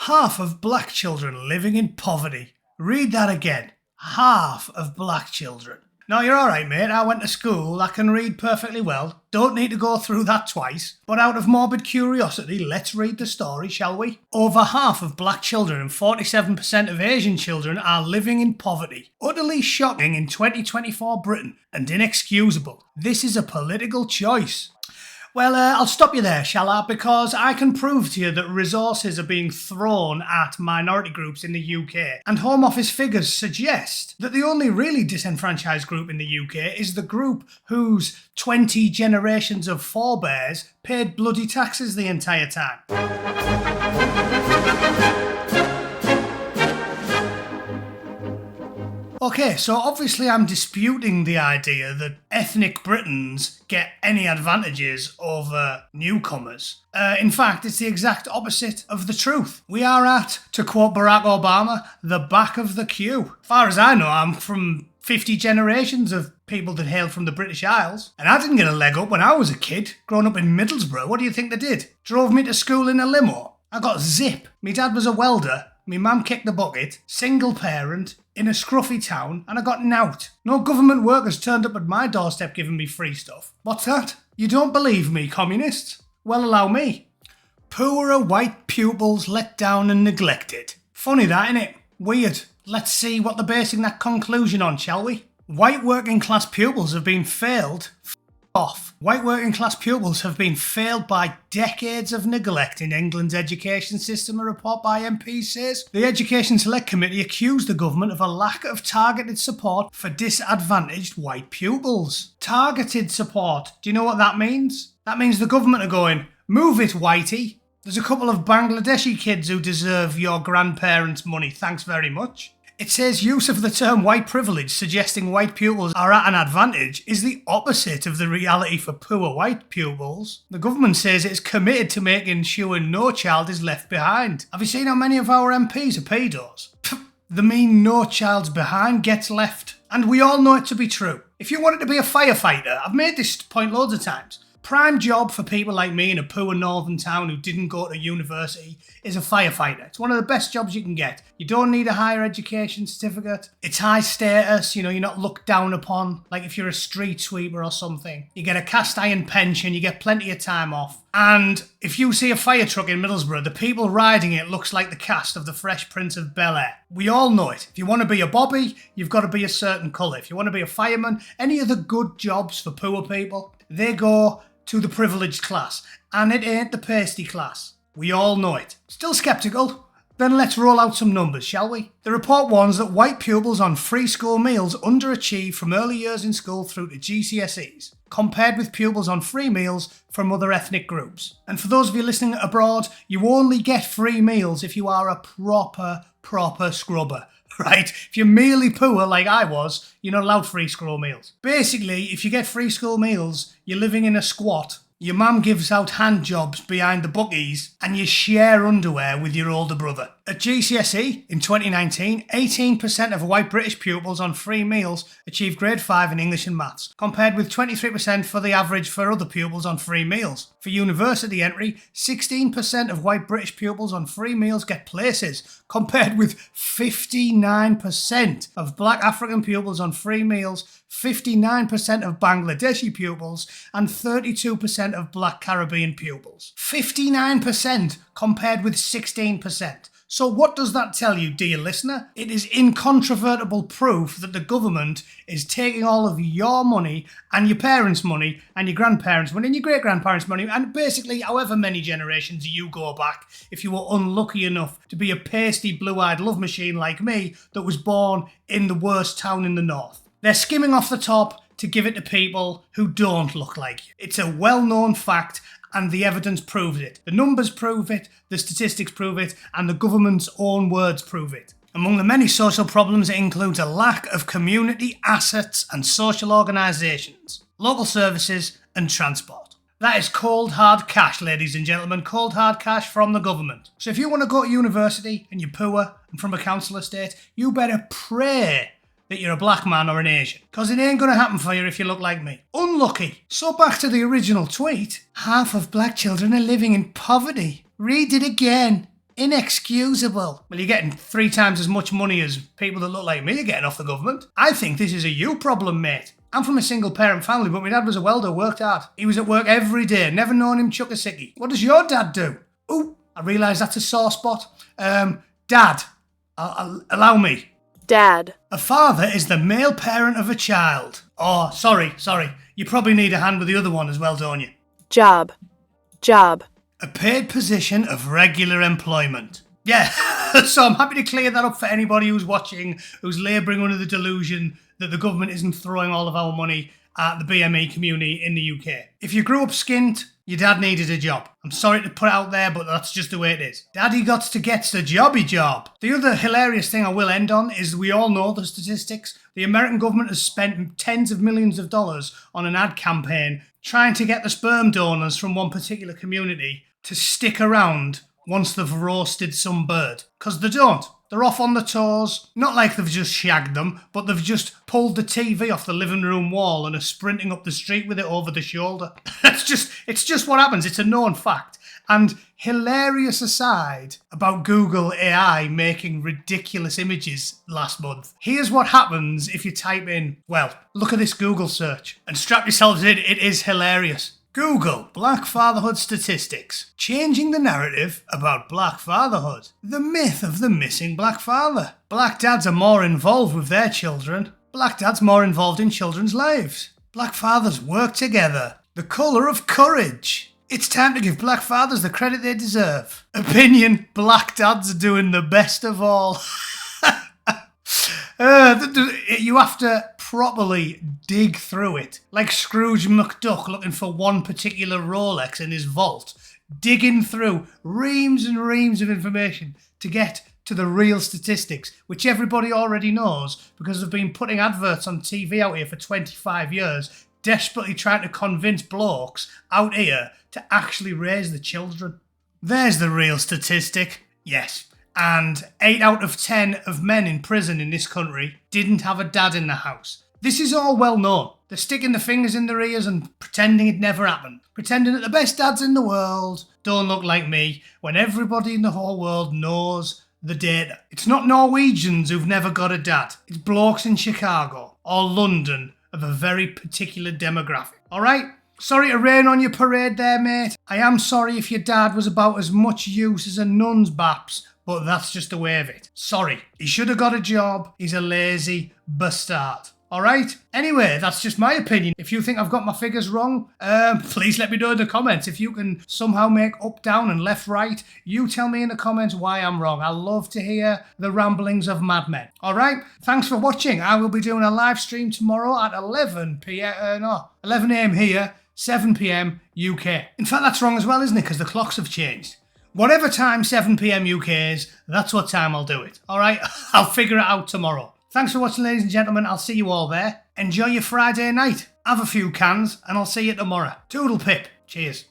Half of black children living in poverty. Read that again. Half of black children. No, you're alright, mate. I went to school. I can read perfectly well. Don't need to go through that twice. But out of morbid curiosity, let's read the story, shall we? Over half of black children and 47% of Asian children are living in poverty. Utterly shocking in 2024 Britain and inexcusable. This is a political choice. Well, I'll stop you there, shall I? Because I can prove to you that resources are being thrown at minority groups in the UK, and Home Office figures suggest that the only really disenfranchised group in the UK is the group whose 20 generations of forebears paid bloody taxes the entire time. Okay, so obviously I'm disputing the idea that ethnic Britons get any advantages over newcomers. In fact, it's the exact opposite of the truth. We are at, to quote Barack Obama, the back of the queue. As far as I know, I'm from 50 generations of people that hail from the British Isles. And I didn't get a leg up when I was a kid, growing up in Middlesbrough. What do you think they did? Drove me to school in a limo. I got zip. My dad was a welder. My mum kicked the bucket, single parent, in a scruffy town, and I got nowt. No government workers turned up at my doorstep giving me free stuff. What's that? You don't believe me, communists? Well, allow me. Poorer white pupils let down and neglected. Funny that, innit? Weird. Let's see what they're basing that conclusion on, shall we? White working class pupils have been failed. Off. White working class pupils have been failed by decades of neglect in England's education system, a report by MPs says. The Education Select Committee accused the government of a lack of targeted support for disadvantaged white pupils. Targeted support. Do you know what that means? That means the government are going, move it, whitey. There's a couple of Bangladeshi kids who deserve your grandparents' money, thanks very much. It says use of the term white privilege suggesting white pupils are at an advantage is the opposite of the reality for poor white pupils. The government says it's committed to making sure no child is left behind. Have you seen how many of our MPs are pedos? They mean no child's behind gets left. And we all know it to be true. If you wanted to be a firefighter, I've made this point loads of times. Prime job for people like me in a poor northern town who didn't go to university is a firefighter. It's one of the best jobs you can get. You don't need a higher education certificate. It's high status, you're not looked down upon, like if you're a street sweeper or something. You get a cast iron pension, you get plenty of time off. And if you see a fire truck in Middlesbrough, the people riding it looks like the cast of The Fresh Prince of Bel-Air. We all know it. If you want to be a bobby, you've got to be a certain colour. If you want to be a fireman, any of the good jobs for poor people, they go to the privileged class, and it ain't the pasty class. We all know it. Still sceptical? Then let's roll out some numbers, shall we? The report warns that white pupils on free school meals underachieve from early years in school through to GCSEs, compared with pupils on free meals from other ethnic groups. And for those of you listening abroad, you only get free meals if you are a proper scrubber. Right? If you're merely poor like I was, you're not allowed free school meals. Basically, if you get free school meals, you're living in a squat, your mum gives out hand jobs behind the bookies, and you share underwear with your older brother. At GCSE, in 2019, 18% of white British pupils on free meals achieved grade 5 in English and Maths, compared with 23% for the average for other pupils on free meals. For university entry, 16% of white British pupils on free meals get places, compared with 59% of black African pupils on free meals, 59% of Bangladeshi pupils, and 32% of black Caribbean pupils. 59% compared with 16%. So what does that tell you, dear listener? It is incontrovertible proof that the government is taking all of your money and your parents' money and your grandparents' money and your great-grandparents' money and basically however many generations you go back if you were unlucky enough to be a pasty blue-eyed love machine like me that was born in the worst town in the north. They're skimming off the top to give it to people who don't look like you. It's a well-known fact and the evidence proves it. The numbers prove it, the statistics prove it, and the government's own words prove it. Among the many social problems, it includes a lack of community assets and social organisations, local services and transport. That is cold hard cash, ladies and gentlemen, cold hard cash from the government. So if you want to go to university and you're poor and from a council estate, you better pray that you're a black man or an Asian, because it ain't going to happen for you if you look like me. Unlucky. So back to the original tweet. Half of black children are living in poverty. Read it again. Inexcusable. Well, you're getting 3 times as much money as people that look like me are getting off the government. I think this is a you problem, mate. I'm from a single parent family, but my dad was a welder, worked hard. He was at work every day, never known him chuck a sickie. What does your dad do? Ooh, I realise that's a sore spot. Dad, allow me. Dad. A father is the male parent of a child. Oh, sorry. You probably need a hand with the other one as well, don't you? Job. A paid position of regular employment. Yeah, so I'm happy to clear that up for anybody who's watching, who's labouring under the delusion that the government isn't throwing all of our money at the BME community in the UK. If you grew up skint, your dad needed a job. I'm sorry to put it out there, but that's just the way it is. Daddy got the jobby job. The other hilarious thing I will end on is we all know the statistics. The American government has spent tens of millions of dollars on an ad campaign trying to get the sperm donors from one particular community to stick around once they've roasted some bird. Because they don't. They're off on the tours. Not like they've just shagged them, but they've just pulled the TV off the living room wall and are sprinting up the street with it over the shoulder. It's just what happens. It's a known fact. And hilarious aside about Google AI making ridiculous images last month, here's what happens if you type in, well, look at this Google search and strap yourselves in, it is hilarious. Google Black Fatherhood Statistics. Changing the narrative about black fatherhood. The myth of the missing black father. Black dads are more involved with their children. Black dads more involved in children's lives. Black fathers work together. The colour of courage. It's time to give black fathers the credit they deserve. Opinion, black dads are doing the best of all. You have to properly dig through it. Like Scrooge McDuck looking for one particular Rolex in his vault. Digging through reams and reams of information to get to the real statistics, which everybody already knows because they've been putting adverts on TV out here for 25 years, desperately trying to convince blokes out here to actually raise the children. There's the real statistic. Yes. And 8 out of 10 of men in prison in this country didn't have a dad in the house. This is all well known. They're sticking their fingers in their ears and pretending it never happened. Pretending that the best dads in the world don't look like me when everybody in the whole world knows the data. It's not Norwegians who've never got a dad. It's blokes in Chicago or London of a very particular demographic. Alright? Sorry to rain on your parade there, mate. I am sorry if your dad was about as much use as a nun's baps, but that's just the way of it. Sorry. He should have got a job. He's a lazy bastard. Alright? Anyway, that's just my opinion. If you think I've got my figures wrong, please let me know in the comments. If you can somehow make up, down and left, right, you tell me in the comments why I'm wrong. I love to hear the ramblings of madmen. Alright? Thanks for watching. I will be doing a live stream tomorrow at 11 a.m. here, 7 p.m. UK. In fact, that's wrong as well, isn't it? Because the clocks have changed. Whatever time 7 p.m. UK is, that's what time I'll do it. Alright? I'll figure it out tomorrow. Thanks for watching, ladies and gentlemen. I'll see you all there. Enjoy your Friday night. Have a few cans, and I'll see you tomorrow. Toodle pip. Cheers.